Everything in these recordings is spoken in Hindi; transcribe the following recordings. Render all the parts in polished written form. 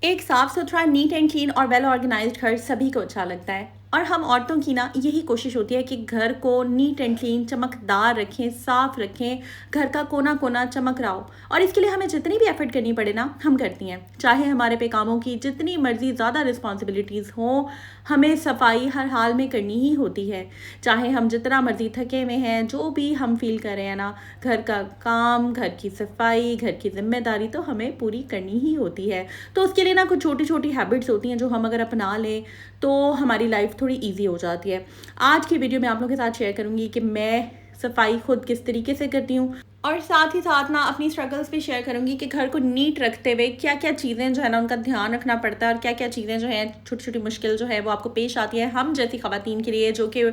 एक साफ सुथरा नीट एंड क्लीन और वेल ऑर्गेनाइज्ड घर सभी को अच्छा लगता है और हम औरतों की ना यही कोशिश होती है कि घर को नीट एंड क्लीन चमकदार रखें, साफ रखें, घर का कोना कोना चमक रहा हो। और इसके लिए हमें जितनी भी एफर्ट करनी पड़े ना हम करती हैं, चाहे हमारे पे कामों की जितनी मर्जी ज़्यादा रिस्पॉन्सिबिलिटीज़ हों, हमें सफाई हर हाल में करनी ही होती है। चाहे हम जितना मर्जी थके हुए हैं, जो भी हम फील कर रहे हैं ना, घर का काम, घर की सफाई, घर की जिम्मेदारी तो हमें पूरी करनी ही होती है। तो उसके लिए ना कुछ छोटी छोटी हैबिट्स होती हैं जो हम अगर अपना लें तो हमारी लाइफ थोड़ी इजी हो जाती है। आज की वीडियो में आप लोगों के साथ शेयर करूंगी कि मैं सफाई खुद किस तरीके से करती हूँ और साथ ही साथ ना अपनी स्ट्रगल्स भी शेयर करूंगी कि घर को नीट रखते हुए क्या क्या चीज़ें जो है ना उनका ध्यान रखना पड़ता है और क्या क्या चीज़ें जो हैं छोटी छोटी मुश्किल जो है वो आपको पेश आती है हम जैसी खवातीन के लिए, जो कि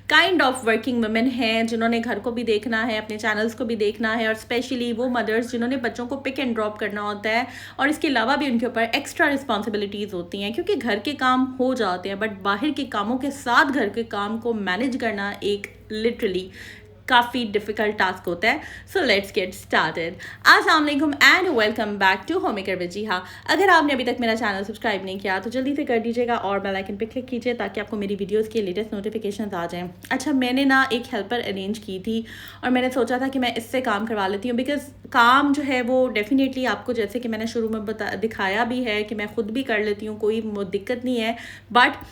काइंड ऑफ वर्किंग वुमेन हैं, जिन्होंने घर को भी देखना है, अपने चैनल्स को भी देखना है, और स्पेशली वो मदर्स जिन्होंने बच्चों को पिक एंड ड्रॉप करना होता है और इसके अलावा भी उनके ऊपर एक्स्ट्रा रिस्पॉन्सिबिलिटीज़ होती हैं, क्योंकि घर के काम हो जाते हैं बट बाहर के कामों के साथ घर के काम को मैनेज करना एक लिटरली काफ़ी डिफिकल्ट टास्क होता है। So let's get started. अस्सलाम वालेकुम and welcome back to homemaker with G. हाँ, अगर आपने अभी तक मेरा चैनल सब्सक्राइब नहीं किया तो जल्दी से कर दीजिएगा और बेल आइकन पे क्लिक कीजिए ताकि आपको मेरी वीडियोस के लेटेस्ट नोटिफिकेशंस आ जाएं। अच्छा, मैंने ना एक हेल्पर अरेंज की थी और मैंने सोचा था कि मैं इससे काम करवा लेती हूँ, बिकॉज काम जो है वो डेफिनेटली आपको, जैसे कि मैंने शुरू में दिखाया भी है कि मैं खुद भी कर लेती हूँ, कोई दिक्कत नहीं है। बट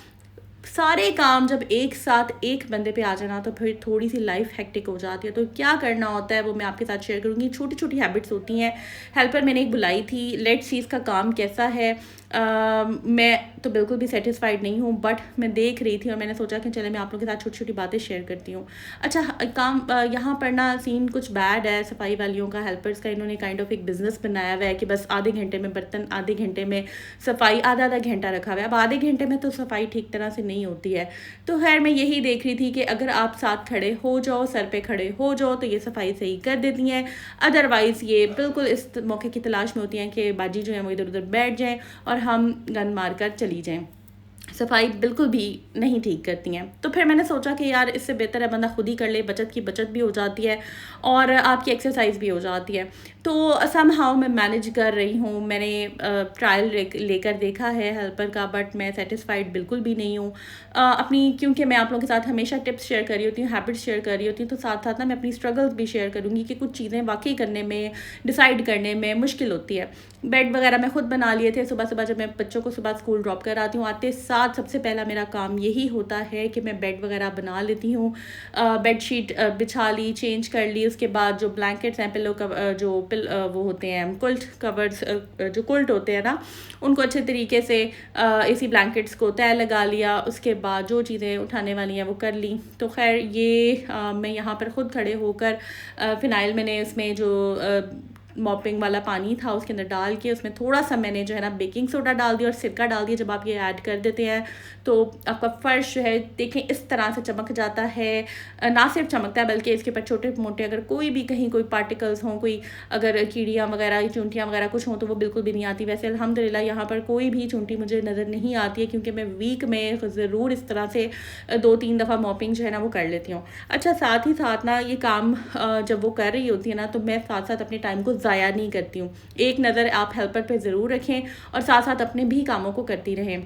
सारे काम जब एक साथ एक बंदे पे आ जाना तो फिर थोड़ी सी लाइफ हेक्टिक हो जाती है। तो क्या करना होता है वो मैं आपके साथ शेयर करूँगी। छोटी छोटी हैबिट्स होती हैं। हेल्पर मैंने एक बुलाई थी, लेट्स सी इसका काम कैसा है। मैं तो बिल्कुल भी सेटिस्फाइड नहीं हूँ, बट मैं देख रही थी और मैंने सोचा कि चले मैं आप लोगों के साथ छोटी छोटी बातें शेयर करती हूँ। अच्छा, काम यहाँ पर ना सीन कुछ बैड है सफाई वालियों का, हेल्पर्स का। इन्होंने काइंड ऑफ एक बिजनेस बनाया हुआ है कि बस आधे घंटे में बर्तन, आधे घंटे में सफाई, आधा आधा घंटा रखा हुआ है। अब आधे घंटे में तो सफाई ठीक तरह से नहीं होती है। तो खैर मैं यही देख रही थी कि अगर आप साथ खड़े हो जाओ, सर पे खड़े हो जाओ, तो ये सफाई सही कर देती हैं। अदरवाइज़ ये बिल्कुल इस मौके की तलाश में होती हैं कि बाजी जो है वो इधर उधर बैठ जाएं और हम गन मार कर चली जाएं। सफाई बिल्कुल भी नहीं ठीक करती हैं। तो फिर मैंने सोचा कि यार इससे बेहतर है बंदा खुद ही कर ले, बचत की बचत भी हो जाती है और आपकी एक्सरसाइज भी हो जाती है। तो समहाउ मैं मैनेज कर रही हूँ। मैंने ट्रायल लेकर देखा है हेल्पर का, बट मैं सेटिस्फाइड बिल्कुल भी नहीं हूँ अपनी, क्योंकि मैं आप लोगों के साथ हमेशा टिप्स शेयर कर रही होती हूँ, हैबिट्स शेयर कर रही होती हूँ। तो साथ साथ ना मैं अपनी स्ट्रगल्स भी शेयर करूँगी कि कुछ चीज़ें वाकई करने में, डिसाइड करने में मुश्किल होती है। बेड वगैरह मैं खुद बना लिए थे। सुबह सुबह जब मैं बच्चों को सुबह स्कूल ड्रॉप कर आती हूँ, आते साथ सबसे पहला मेरा काम यही होता है कि मैं बेड वगैरह बना लेती हूँ। बेड शीट बिछा ली, चेंज कर ली। उसके बाद जो ब्लैंकेट्स हैं, पिलो जो वो होते हैं कुल्ट कवर्स, जो कुल्ट होते हैं ना, उनको अच्छे तरीके से इसी ब्लैंकेट्स को तय लगा लिया। उसके बाद जो चीज़ें उठाने वाली हैं वो कर ली। तो खैर ये मैं यहाँ पर ख़ुद खड़े होकर फ़िनाइल मैंने उसमें जो मॉपिंग वाला पानी था उसके अंदर डाल के उसमें थोड़ा सा मैंने जो है ना बेकिंग सोडा डाल दिया और सिरका डाल दिया। जब आप ये ऐड कर देते हैं तो आपका फ़र्श जो है देखें इस तरह से चमक जाता है। ना सिर्फ चमकता है बल्कि इसके ऊपर छोटे मोटे अगर कोई भी कहीं कोई पार्टिकल्स हों, कोई अगर कीड़ियाँ वगैरह, चूंटियाँ वगैरह कुछ हों तो वो बिल्कुल भी नहीं आती। वैसे अल्हम्दुलिल्लाह यहाँ पर कोई भी चूंटी मुझे नज़र नहीं आती है, क्योंकि मैं वीक में ज़रूर इस तरह से 2-3 दफ़ा मॉपिंग जो है ना वो कर लेती हूँ। अच्छा, साथ ही साथ ना ये काम जब वो कर रही होती है ना तो मैं साथ साथ अपने टाइम को ज़ाया नहीं करती हूँ। एक नज़र आप हेल्पर पे ज़रूर रखें और साथ साथ अपने भी कामों को करती रहें।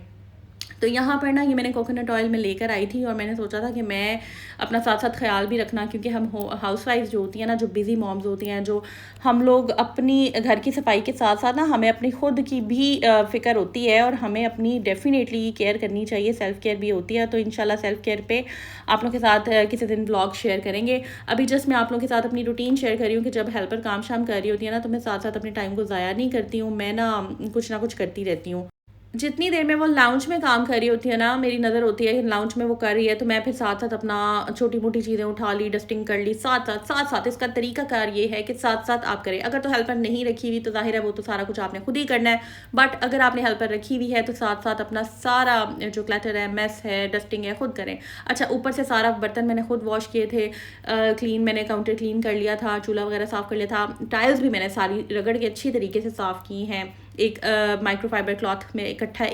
तो यहाँ पर ना ये मैंने कोकोनट ऑयल में लेकर आई थी और मैंने सोचा था कि मैं अपना साथ साथ ख्याल भी रखना, क्योंकि हम हाउसवाइफ जो होती हैं ना, जो बिज़ी मॉम्स होती हैं, जो हम लोग अपनी घर की सफाई के साथ साथ ना हमें अपनी खुद की भी फ़िक्र होती है और हमें अपनी डेफिनेटली केयर करनी चाहिए। सेल्फ़ केयर भी होती है। तो इंशाल्लाह सेल्फ़ केयर पे आप लोगों के साथ किसी दिन ब्लॉग शेयर करेंगे। अभी जस्ट मैं आप लोगों के साथ अपनी रूटीन शेयर कर रही हूँ कि जब हेल्पर काम शाम कर रही होती है ना तो मैं साथ साथ अपने टाइम को ज़ाया नहीं करती हूँ। मैं ना कुछ करती रहती हूँ। जितनी देर में वो लाउंज में काम कर रही होती है ना, मेरी नज़र होती है कि लाउंज में वो कर रही है, तो मैं फिर साथ साथ अपना छोटी मोटी चीज़ें उठा ली, डस्टिंग कर ली। साथ साथ इसका तरीकाकार ये है कि साथ साथ आप करें। अगर तो हेल्पर नहीं रखी हुई तो जाहिर है वो तो सारा कुछ आपने खुद ही करना है। बट अगर आपने हेल्पर रखी हुई है तो साथ साथ अपना सारा जो क्लटर है, मेस है, डस्टिंग है, खुद करें। अच्छा, ऊपर से सारा बर्तन मैंने खुद वॉश किए थे, क्लीन, मैंने काउंटर क्लीन कर लिया था, चूल्हा वगैरह साफ़ कर लिया था। टाइल्स भी मैंने सारी रगड़ के अच्छी तरीके से साफ़ की हैं। एक माइक्रोफाइबर क्लॉथ में इकट्ठा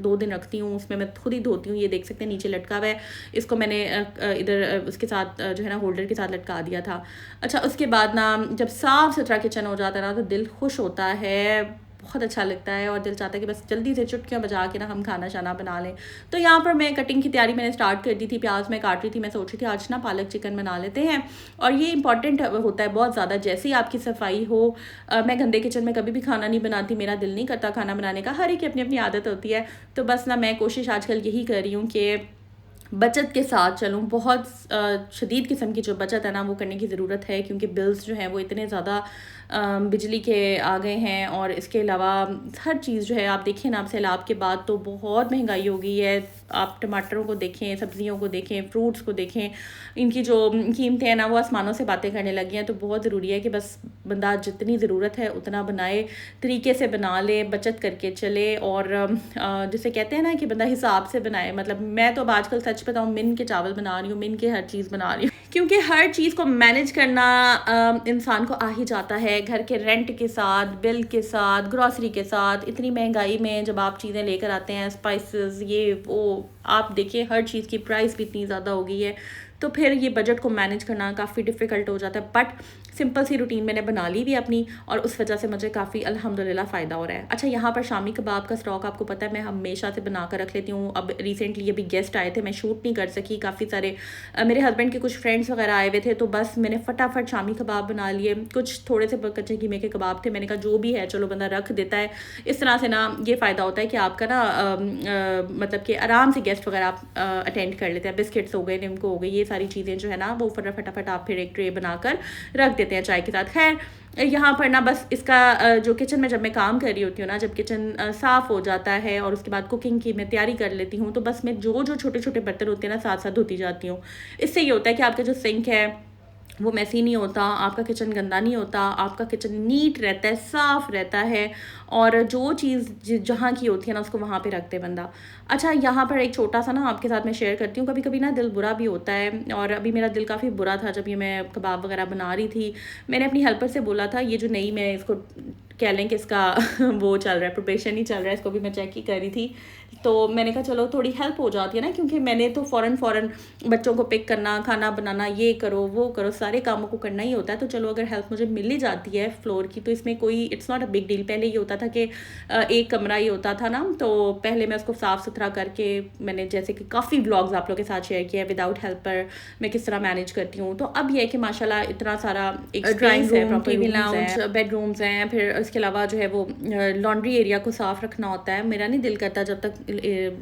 2 दिन रखती हूँ, उसमें मैं खुद ही धोती हूँ। ये देख सकते हैं नीचे लटका हुआ है, इसको मैंने इधर उसके साथ जो है ना होल्डर के साथ लटका दिया था। अच्छा, उसके बाद ना जब साफ़ सुथरा किचन हो जाता है ना तो दिल खुश होता है, बहुत अच्छा लगता है और दिल चाहता है कि बस जल्दी से चुटकियाँ बजा के ना हम खाना शाना बना लें। तो यहाँ पर मैं कटिंग की तैयारी मैंने स्टार्ट कर दी थी, प्याज मैं काट रही थी। मैं सोच रही थी आज ना पालक चिकन बना लेते हैं, और ये इंपॉर्टेंट होता है बहुत ज़्यादा। जैसे ही आपकी सफाई हो, मैं गंदे किचन में कभी भी खाना नहीं बनाती, मेरा दिल नहीं करता खाना बनाने का। हर एक की अपनी अपनी आदत होती है। तो बस ना मैं कोशिश आजकल यही कर रही हूँ कि बचत के साथ चलूँ। बहुत शदीद किस्म की जो बचत है ना वो करने की ज़रूरत है, क्योंकि बिल्स जो हैं वो इतने ज़्यादा बिजली के आ गए हैं, और इसके अलावा हर चीज़ जो है आप देखिए ना, अब सैलाब के बाद तो बहुत महंगाई हो गई है। आप टमाटरों को देखें, सब्जियों को देखें, फ्रूट्स को देखें, इनकी जो कीमतें हैं ना वो आसमानों से बातें करने लगी हैं। तो बहुत ज़रूरी है कि बस बंदा जितनी ज़रूरत है उतना बनाए, तरीके से बना ले, बचत करके चले, और जिसे कहते हैं ना कि बंदा हिसाब से बनाए। मतलब मैं तो अब आजकल सच बताऊँ मिन के चावल बना रही हूँ, मिन के हर चीज़ बना रही हूँ, क्योंकि हर चीज़ को मैनेज करना इंसान को आ ही जाता है। घर के रेंट के साथ, बिल के साथ, ग्रॉसरी के साथ, इतनी महंगाई में जब आप चीज़ें लेकर आते हैं, स्पाइसेस ये वो, आप देखिए हर चीज़ की प्राइस भी इतनी ज़्यादा हो गई है, तो फिर ये बजट को मैनेज करना काफ़ी डिफ़िकल्ट हो जाता है। बट सिंपल सी रूटीन मैंने बना ली भी अपनी, और उस वजह से मुझे काफ़ी अल्हम्दुलिल्लाह फ़ायदा हो रहा है। अच्छा, यहाँ पर शामी कबाब का स्टॉक आपको पता है मैं हमेशा से बना कर रख लेती हूँ। अब रिसेंटली अभी गेस्ट आए थे, मैं शूट नहीं कर सकी, काफ़ी सारे मेरे हस्बैंड के कुछ फ्रेंड्स वगैरह आए हुए थे, तो बस मैंने फटाफट शामी कबाब बना लिए। कुछ थोड़े से कच्चे कीमे के कबाब थे, मैंने कहा जो भी है चलो बंदा रख देता है। इस तरह से ना ये फ़ायदा होता है कि आपका ना मतलब कि आराम से गेस्ट वगैरह आप अटेंड कर लेते हैं। बिस्किट्स हो गए, निम्को हो गई, ये सारी चीज़ें जो है ना वो फटाफट आप फिर एक ट्रे बनाकर रख देते हैं चाय के साथ। खैर यहाँ पर ना बस इसका जो किचन में जब मैं काम कर रही होती हूँ ना, जब किचन साफ़ हो जाता है और उसके बाद कुकिंग की मैं तैयारी कर लेती हूँ, तो बस मैं जो जो छोटे छोटे बर्तन होते हैं ना साथ साथ धोती जाती हूँ। इससे ये होता है कि आपका जो सिंक है वो मैसी नहीं होता, आपका किचन गंदा नहीं होता, आपका किचन नीट रहता है, साफ़ रहता है, और जो चीज़ जहाँ की होती है ना उसको वहाँ पे रखते बंदा। अच्छा, यहाँ पर एक छोटा सा ना आपके साथ मैं शेयर करती हूँ। कभी कभी ना दिल बुरा भी होता है, और अभी मेरा दिल काफ़ी बुरा था जब ये मैं कबाब वगैरह बना रही थी। मैंने अपनी हेल्पर से बोला था, ये जो नई मैं इसको कह लें कि इसका वो चल रहा है, प्रिपरेशन ही चल रहा है, इसको भी मैं चेक ही कर रही थी। तो मैंने कहा चलो थोड़ी हेल्प हो जाती है ना, क्योंकि मैंने तो फ़ौरन बच्चों को पिक करना, खाना बनाना, ये करो वो करो, सारे कामों को करना ही होता है। तो चलो अगर हेल्प मुझे मिल ही जाती है फ्लोर की, तो इसमें कोई it's not a big deal. पहले ये होता था कि एक कमरा ही होता था ना, तो पहले मैं उसको साफ़ सुथरा करके, मैंने जैसे कि काफ़ी व्लॉग्स आप लोगों के साथ शेयर किया है विदाउट हेल्पर मैं किस तरह मैनेज करती हूँ। तो अब ये है कि माशाल्लाह इतना सारा एक drawing room, TV lounge, bedrooms हैं, फिर इसके अलावा जो है वो लॉन्ड्री एरिया को साफ़ रखना होता है। मेरा नहीं दिल करता जब तक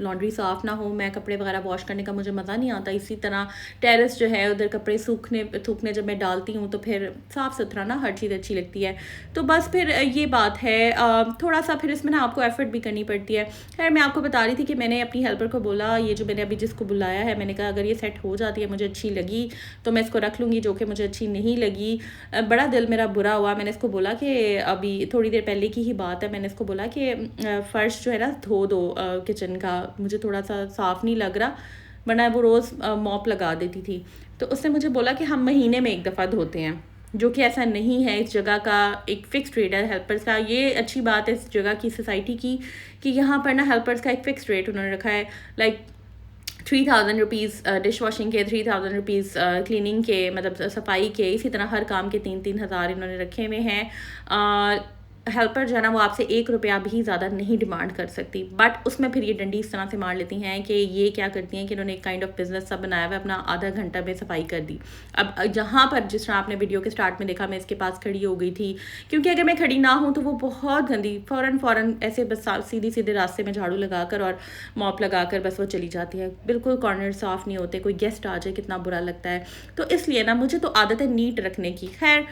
लॉन्ड्री साफ़ ना हो, मैं कपड़े वगैरह वॉश करने का मुझे मज़ा नहीं आता। इसी तरह टेरेस जो है उधर कपड़े सूखने जब मैं डालती हूँ तो फिर साफ़ सुथरा ना हर चीज़ अच्छी लगती है। तो बस फिर ये बात है, थोड़ा सा फिर इसमें ना आपको एफ़र्ट भी करनी पड़ती है। खैर मैं आपको बता रही थी कि मैंने अपनी हेल्पर को बोला, ये जो मैंने अभी जिसको बुलाया है, मैंने कहा अगर ये सेट हो जाती है, मुझे अच्छी लगी तो मैं इसको रख लूँगी, जो कि मुझे अच्छी नहीं लगी बड़ा दिल मेरा बुरा हुआ। मैंने इसको बोला कि अभी थोड़ी देर पहले की ही बात है, मैंने इसको बोला कि फ़र्श जो है ना धो दो किचन का, मुझे थोड़ा सा साफ़ नहीं लग रहा, वरना वो रोज़ मॉप लगा देती थी। तो उसने मुझे बोला कि हम महीने में एक दफ़ा धोते हैं, जो कि ऐसा नहीं है। इस जगह का एक फ़िक्स्ड रेट है हेल्पर्स का। ये अच्छी बात है इस जगह की सोसाइटी की कि यहाँ पर ना हेल्पर्स का एक फ़िक्स्ड रेट उन्होंने रखा है, लाइक 3000 रुपीज़ डिश वॉशिंग के, 3000 रुपीज़ क्लीनिंग के, मतलब सफाई के, इसी तरह हर काम के 3-3 हज़ार इन्होंने रखे हुए हैं। हेल्पर जो है ना वो आपसे 1 रुपया भी ज़्यादा नहीं डिमांड कर सकती, बट उसमें फिर ये डंडी इस तरह से मार लेती हैं कि ये क्या करती हैं कि इन्होंने एक काइंड ऑफ बिजनेस सा बनाया हुआ है, अपना आधा घंटा में सफाई कर दी। अब जहाँ पर जिस तरह आपने वीडियो के स्टार्ट में देखा, मैं इसके पास खड़ी हो गई थी, क्योंकि अगर मैं खड़ी ना हूँ तो वो बहुत गंदी फ़ौरन ऐसे बस सीधे रास्ते में झाड़ू लगाकर और मॉप लगाकर बस वो चली जाती है। बिल्कुल कॉर्नर साफ़ नहीं होते, कोई गेस्ट आ जाए कितना बुरा लगता है। तो इसलिए ना मुझे तो आदत है नीट रखने की। खैर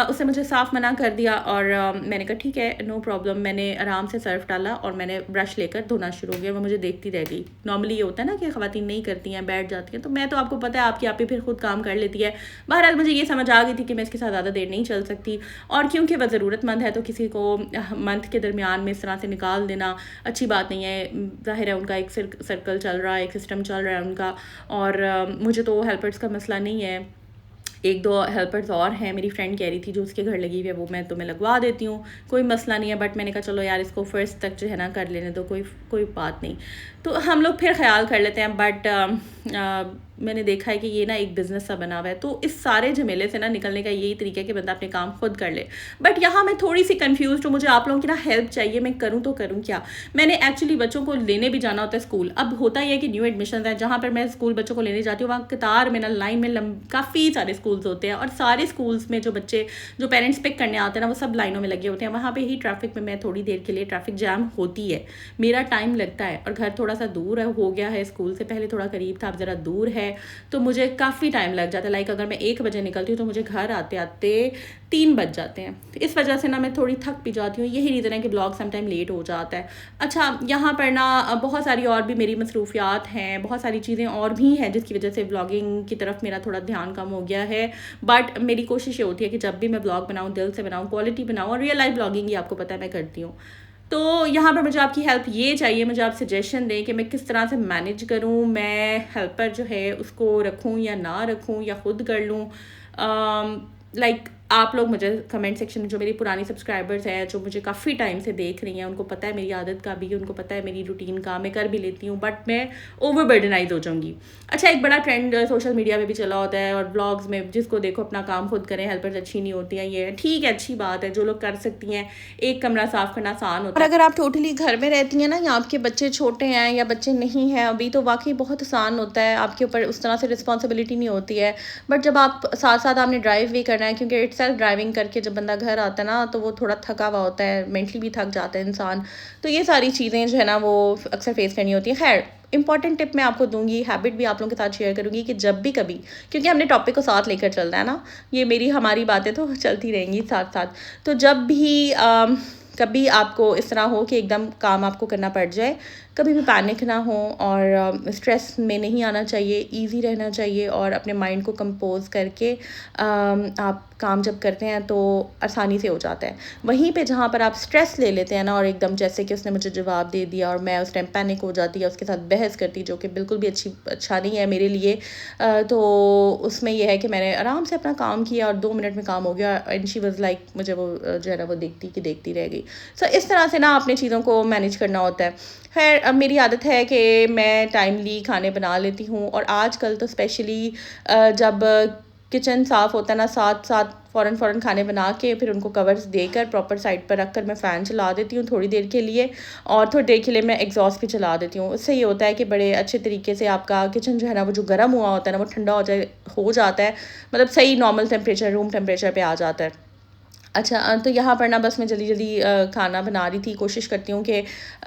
उसने मुझे साफ़ मना कर दिया, और मैंने कहा ठीक है नो प्रॉब्लम। मैंने आराम से सर्फ डाला और मैंने ब्रश लेकर धोना शुरू हो गया। वो मुझे देखती रह गई। नॉर्मली ये होता है ना कि ख़वातीन नहीं करती हैं, बैठ जाती हैं, तो मैं तो आपको पता है आपकी आप ही फिर खुद काम कर लेती है। बहरहाल मुझे ये समझ आ गई थी कि मैं इसके साथ ज़्यादा देर नहीं चल सकती, और क्योंकि वह ज़रूरतमंद है तो किसी को मंथ के दरमियान में इस तरह से निकाल देना अच्छी बात नहीं है। ज़ाहिर है उनका एक सर्कल चल रहा है, एक सिस्टम चल रहा है उनका, और मुझे तो हेल्पर्स का मसला नहीं है। 1-2 हेल्पर्स और हैं, मेरी फ्रेंड कह रही थी जो उसके घर लगी हुई है वो मैं तुम्हें लगवा देती हूँ, कोई मसला नहीं है। बट मैंने कहा चलो यार इसको फर्स्ट तक जो है ना कर लेने दो, कोई बात नहीं, तो हम लोग फिर ख्याल कर लेते हैं। बट मैंने देखा है कि ये ना एक बिज़नेस सा बना हुआ है। तो इस सारे झमेले से ना निकलने का यही तरीका है कि बंदा अपने काम खुद कर ले। बट यहाँ मैं थोड़ी सी कंफ्यूज हूँ, मुझे आप लोगों की ना हेल्प चाहिए, मैं करूँ तो करूँ क्या। मैंने एक्चुअली बच्चों को लेने भी जाना होता है स्कूल। अब होता ही है कि न्यू एडमिशन है, जहाँ पर मैं स्कूल बच्चों को लेने जाती हूँ वहाँ कतार में ना लाइन में काफ़ी सारे स्कूल्स होते हैं, और सारे स्कूल्स में जो बच्चे जो पेरेंट्स पिक करने आते हैं ना वो सब लाइनों में लगे होते हैं। वहाँ पे ही ट्रैफिक में मैं थोड़ी देर के लिए, ट्रैफिक जैम होती है, मेरा टाइम लगता है। और घर थोड़ा सा दूर हो गया है, स्कूल से पहले थोड़ा करीब था, अब ज़रा दूर है, तो मुझे काफ़ी टाइम लग जाता है। लाइक अगर मैं 1 बजे निकलती हूँ तो मुझे घर आते आते 3 बज जाते हैं। इस वजह से ना मैं थोड़ी थक भी जाती हूँ। यही रीज़न है कि ब्लॉग समटाइम लेट हो जाता है। अच्छा, यहाँ पर ना बहुत सारी और भी मेरी मसरूफियात हैं, बहुत सारी चीज़ें और भी हैं जिसकी वजह से ब्लॉगिंग की तरफ मेरा थोड़ा ध्यान कम हो गया है। बट मेरी कोशिश ये होती है कि जब भी मैं ब्लॉग बनाऊँ दिल से बनाऊँ, क्वालिटी बनाऊँ, और रियल लाइफ ब्लॉगिंग ही आपको पता है मैं करती हूँ। तो यहाँ पर मुझे आपकी हेल्प ये चाहिए, मुझे आप सजेशन दें कि मैं किस तरह से मैनेज करूँ, मैं हेल्पर जो है उसको रखूँ या ना रखूँ, या खुद कर लूँ। लाइक आप लोग मुझे कमेंट सेक्शन में, जो मेरी पुरानी सब्सक्राइबर्स हैं जो मुझे काफ़ी टाइम से देख रही हैं, उनको पता है मेरी आदत का भी, उनको पता है मेरी रूटीन का, मैं कर भी लेती हूँ बट मैं ओवरबर्डनाइज हो जाऊँगी। अच्छा, एक बड़ा ट्रेंड सोशल मीडिया पे भी चला होता है और व्लॉग्स में, जिसको देखो अपना काम खुद करें, हेल्पर्स अच्छी नहीं होती हैं। ये ठीक है, अच्छी बात है, जो लोग कर सकती हैं। एक कमरा साफ़ करना आसान होता है, और अगर आप टोटली घर में रहती हैं ना, या आपके बच्चे छोटे हैं या बच्चे नहीं हैं अभी, तो वाकई बहुत आसान होता है, आपके ऊपर उस तरह से रिस्पॉन्सिबिलिटी नहीं होती है। बट जब आप साथ साथ आपने ड्राइव भी करना है, क्योंकि सेल्फ ड्राइविंग करके जब बंदा घर आता है ना तो वो थोड़ा थका हुआ होता है, मेंटली भी थक जाता है इंसान। तो ये सारी चीज़ें जो है ना वो अक्सर फेस करनी होती है। खैर, इंपॉर्टेंट टिप मैं आपको दूंगी, हैबिट भी आप लोगों के साथ शेयर करूंगी कि जब भी कभी, क्योंकि हमने टॉपिक को साथ लेकर चलना है ना, ये मेरी हमारी बातें तो चलती रहेंगी साथ साथ। तो जब भी कभी आपको इस तरह हो कि एकदम काम आपको करना पड़ जाए, कभी भी पैनिक ना हो, और स्ट्रेस में नहीं आना चाहिए, इजी रहना चाहिए, और अपने माइंड को कंपोज करके आप काम जब करते हैं तो आसानी से हो जाता है। वहीं पे जहाँ पर आप स्ट्रेस ले लेते हैं ना, और एकदम जैसे कि उसने मुझे जवाब दे दिया और मैं उस टाइम पैनिक हो जाती है, उसके साथ बहस करती, जो कि बिल्कुल भी अच्छा नहीं है मेरे लिए। तो उसमें यह है कि मैंने आराम से अपना काम किया और 2 मिनट में काम हो गया, एंड शी वाज लाइक, मुझे वो जो है ना वो देखती रह गई। सो इस तरह से ना अपने चीज़ों को मैनेज करना होता है। खैर, अब मेरी आदत है कि मैं टाइमली खाने बना लेती हूँ, और आजकल तो स्पेशली जब किचन साफ़ होता है ना, साथ फ़ौरन खाने बना के फिर उनको कवर्स देकर प्रॉपर साइड पर रख कर मैं फ़ैन चला देती हूँ थोड़ी देर के लिए, और थोड़ी देर के लिए मैं एग्जॉस्ट भी चला देती हूँ। उससे ये होता है कि बड़े अच्छे तरीके से आपका किचन जो है ना वो जो गर्म हुआ होता है ना वो ठंडा हो जाता है, मतलब सही नॉर्मल टेम्परेचर, रूम टेम्परेचर पे आ जाता है। अच्छा, तो यहाँ पर ना बस मैं जल्दी खाना बना रही थी। कोशिश करती हूँ कि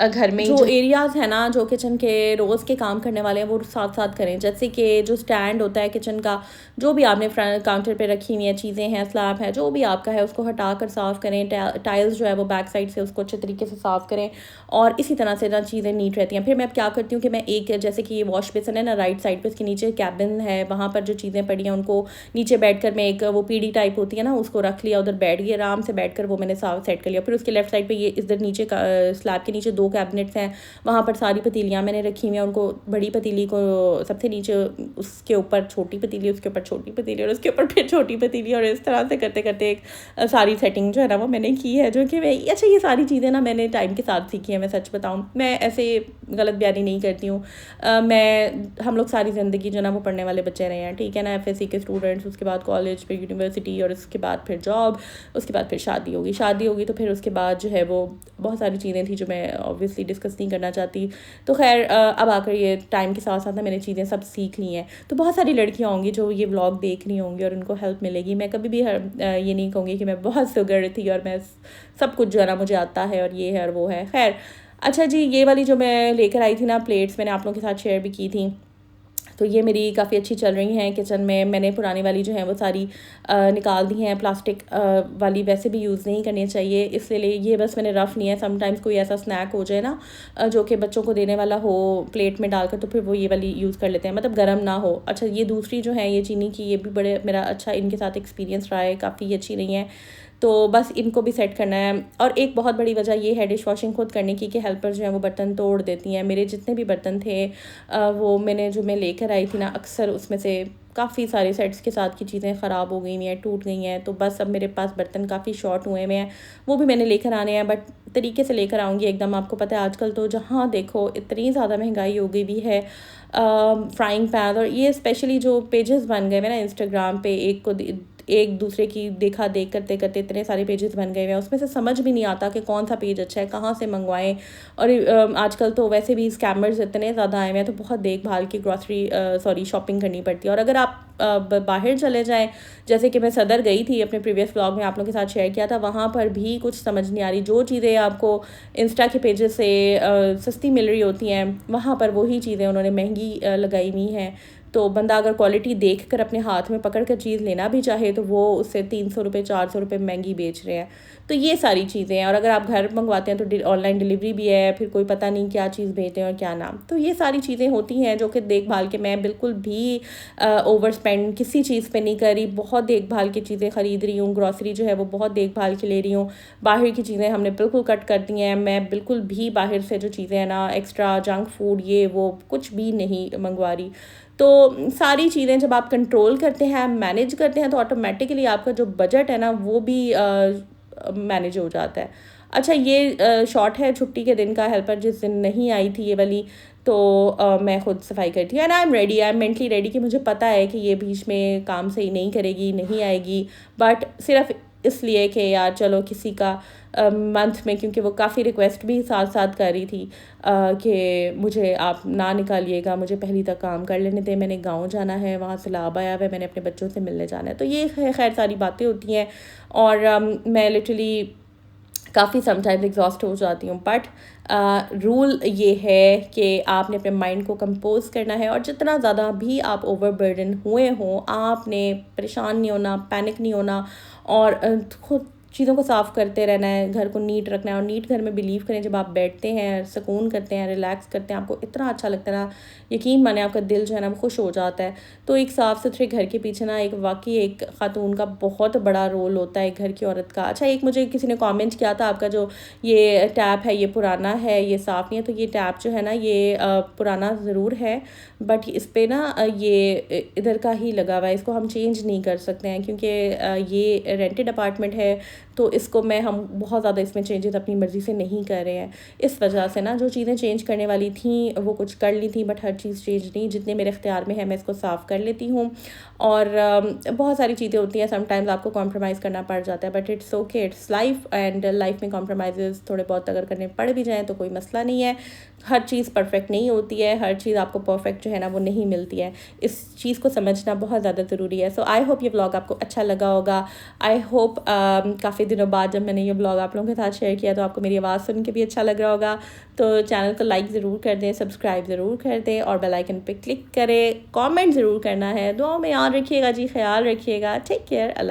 घर में जो एरियाज़ है ना, जो किचन के रोज़ के काम करने वाले हैं, वो साथ साथ करें। जैसे कि जो स्टैंड होता है किचन का, जो भी आपने फ्रंट काउंटर पे रखी हुई है चीज़ें हैं, स्लैब है, जो भी आपका है, उसको हटा कर साफ़ करें। टाइल्स जो है वो बैक साइड से उसको अच्छे तरीके से साफ़ करें, और इसी तरह से ना चीज़ें नीट रहती हैं। फिर मैं क्या करती हूँ कि मैं एक, जैसे कि ये वॉश बेसन है ना, राइट साइड पर इसके नीचे कैबिन है, वहाँ पर जो चीज़ें पड़ी हैं उनको नीचे बैठ कर मैं एक वो पीढ़ी टाइप होती है ना, उसको रख लिया, उधर बैठ गई, आराम से बैठ कर वो मैंने साफ सेट कर लिया। फिर उसके लेफ्ट साइड पे ये इधर नीचे का स्लैब के नीचे 2 कैबिनेट्स हैं, वहाँ पर सारी पतीलियाँ मैंने रखी हुई हैं। उनको बड़ी पतीली को सबसे नीचे, उसके ऊपर छोटी पतीली, उसके ऊपर छोटी पतीली, और उसके ऊपर फिर छोटी पतीली, और इस तरह से करते करते एक सारी सेटिंग जो है ना वो मैंने की है, जो कि मैं, अच्छा, ये सारी चीज़ें ना मैंने टाइम के साथ सीखी है। मैं सच बताऊँ, मैं ऐसे गलत बयानी नहीं करती हूँ। हम लोग सारी ज़िंदगी जो ना वो पढ़ने वाले बच्चे रहे हैं, ठीक है ना, FSC के स्टूडेंट्स, उसके बाद कॉलेज, फिर यूनिवर्सिटी, और उसके बाद फिर जॉब, उसके बाद फिर शादी होगी। तो फिर उसके बाद जो है वो बहुत सारी चीज़ें थी जो मैं ऑब्वियसली डिस्कस नहीं करना चाहती। तो खैर, अब आकर ये टाइम के साथ साथ ना मैंने चीज़ें सब सीख ली हैं। तो बहुत सारी लड़कियां होंगी जो ये व्लॉग देख रही होंगी और उनको हेल्प मिलेगी। मैं कभी भी ये नहीं कहूँगी कि मैं बहुत सुगर थी और मैं सब कुछ जो है ना मुझे आता है और ये है और वो है। खैर, अच्छा जी, ये वाली जो मैं लेकर आई थी ना प्लेट्स, मैंने आप लोगों के साथ शेयर भी की थी, तो ये मेरी काफ़ी अच्छी चल रही हैं किचन में। मैंने पुरानी वाली जो है वो सारी निकाल दी हैं। प्लास्टिक वाली वैसे भी यूज़ नहीं करनी चाहिए, इसलिए ये बस मैंने रफ़ नहीं है। समटाइम्स कोई ऐसा स्नैक हो जाए ना जो कि बच्चों को देने वाला हो प्लेट में डालकर, तो फिर वो ये वाली यूज़ कर लेते हैं, मतलब गर्म ना हो। अच्छा, ये दूसरी जो है ये चीनी की, ये भी बड़े मेरा अच्छा इनके साथ एक्सपीरियंस रहा है, काफ़ी अच्छी रही हैं। तो बस इनको भी सेट करना है। और एक बहुत बड़ी वजह ये है डिश वॉशिंग खुद करने की कि हेल्पर जो है वो बर्तन तोड़ देती हैं। मेरे जितने भी बर्तन थे वो मैं लेकर आई थी ना, अक्सर उसमें से काफ़ी सारे सेट्स के साथ की चीज़ें ख़राब हो गई हुई हैं, टूट गई हैं। तो बस अब मेरे पास बर्तन काफ़ी शॉर्ट हुए हुए हैं, वो भी मैंने लेकर आने हैं, बट तरीके से लेकर आऊँगी एकदम। आपको पता है आजकल तो जहाँ देखो इतनी ज़्यादा महंगाई हो गई भी है। फ्राइंग पैन और ये स्पेशली जो पेजेस बन गए हुए ना इंस्टाग्राम पे, एक दूसरे की देखा देख करते करते इतने सारे पेजेस बन गए हुए हैं, उसमें से समझ भी नहीं आता कि कौन सा पेज अच्छा है, कहाँ से मंगवाएं। और आजकल तो वैसे भी स्कैमर्स इतने ज़्यादा आए हुए हैं, तो बहुत देखभाल की शॉपिंग करनी पड़ती है। और अगर आप बाहर चले जाएं, जैसे कि मैं सदर गई थी, अपने प्रीवियस व्लॉग में आप लोगों के साथ शेयर किया था, वहाँ पर भी कुछ समझ नहीं आ रही। जो चीज़ें आपको इंस्टा के पेजेस से सस्ती मिल रही होती हैं, वहाँ पर वही चीज़ें उन्होंने महंगी लगाई हुई हैं। तो बंदा अगर क्वालिटी देख कर अपने हाथ में पकड़ कर चीज़ लेना भी चाहे तो वो उससे 300 रुपये 400 रुपये महंगी बेच रहे हैं। तो ये सारी चीज़ें हैं। और अगर आप घर मंगवाते हैं तो ऑनलाइन डिलीवरी भी है, फिर कोई पता नहीं क्या चीज़ भेजते हैं और क्या नाम। तो ये सारी चीज़ें होती हैं जो कि देखभाल के मैं बिल्कुल भी ओवर स्पेंड किसी चीज़ पे नहीं कर रही। बहुत देखभाल की चीज़ें ख़रीद रही हूँ, ग्रॉसरी जो है वो बहुत देखभाल के ले रही हूँ। बाहर की चीज़ें हमने बिल्कुल कट कर दी हैं। मैं बिल्कुल भी बाहर से जो चीज़ें हैं ना, एक्स्ट्रा जंक फूड ये वो कुछ भी नहीं मंगवा रही। तो सारी चीज़ें जब आप कंट्रोल करते हैं, मैनेज करते हैं, तो ऑटोमेटिकली आपका जो बजट है ना वो भी मैनेज हो जाता है। अच्छा, ये शॉर्ट है छुट्टी के दिन का। हेल्पर जिस दिन नहीं आई थी ये वाली, तो मैं खुद सफाई करती हूँ। And I am mentally ready कि मुझे पता है कि ये बीच में काम सही नहीं करेगी, नहीं आएगी, बट सिर्फ इसलिए कि यार चलो किसी का मंथ में, क्योंकि वो काफ़ी रिक्वेस्ट भी साथ साथ कर रही थी कि मुझे आप ना निकालिएगा, मुझे पहली तक काम कर लेने दें, मैंने गांव जाना है, वहाँ से लाभ आया हुआ है, मैंने अपने बच्चों से मिलने जाना है। तो ये खैर सारी बातें होती हैं। और मैं लिटरली काफ़ी समटाइम्स एग्जॉस्ट हो जाती हूँ, बट रूल ये है कि आपने अपने माइंड को कंपोज करना है। और जितना ज़्यादा भी आप ओवरबर्डन हुए हों, आपने परेशान नहीं होना, पैनिक नहीं होना, और खुद चीज़ों को साफ़ करते रहना है, घर को नीट रखना है। और नीट घर में बिलीव करें, जब आप बैठते हैं, सुकून करते हैं, रिलैक्स करते हैं, आपको इतना अच्छा लगता है ना, यकीन माने आपका दिल जो है ना वो खुश हो जाता है। तो एक साफ़ सुथरे घर के पीछे ना वाकई एक ख़ातून का बहुत बड़ा रोल होता है, घर की औरत का। अच्छा, एक मुझे किसी ने कमेंट किया था, आपका जो ये टैप है ये पुराना है, ये साफ़ नहीं है। तो ये टैप जो है ना ये पुराना ज़रूर है, बट इस पर ना ये इधर का ही लगा हुआ है, इसको हम चेंज नहीं कर सकते हैं, क्योंकि ये रेंटेड अपार्टमेंट है। तो इसको हम बहुत ज़्यादा इसमें चेंजेस अपनी मर्ज़ी से नहीं कर रहे हैं। इस वजह से ना जो चीज़ें चेंज करने वाली थी वो कुछ कर ली थी, बट हर चीज़ चेंज नहीं। जितने मेरे इख्तियार में है मैं इसको साफ़ कर लेती हूँ। और बहुत सारी चीज़ें होती हैं, समटाइम्स आपको कॉम्प्रोमाइज़ करना पड़ जाता है, but it's okay, it's life. And life में कॉम्प्रोमाइज़ थोड़े बहुत अगर करने पड़ भी जाएँ तो कोई मसला नहीं है। हर चीज़ परफेक्ट नहीं होती है, हर चीज़ आपको परफेक्ट जो है ना वो नहीं मिलती है। इस चीज़ को समझना बहुत ज़्यादा ज़रूरी है। सो आई होप ये व्लॉग आपको अच्छा लगा होगा। आई होप काफ़ी दिनों बाद जब मैंने ये व्लॉग आप लोगों के साथ शेयर किया तो आपको मेरी आवाज़ सुन के भी अच्छा लग रहा होगा। तो चैनल को लाइक ज़रूर कर दें, सब्सक्राइब ज़रूर कर दें, और बेल आइकन पे क्लिक करें। कमेंट ज़रूर करना है। दुआ में याद रखिएगा जी, ख्याल रखिएगा। Take care. अल्लाह।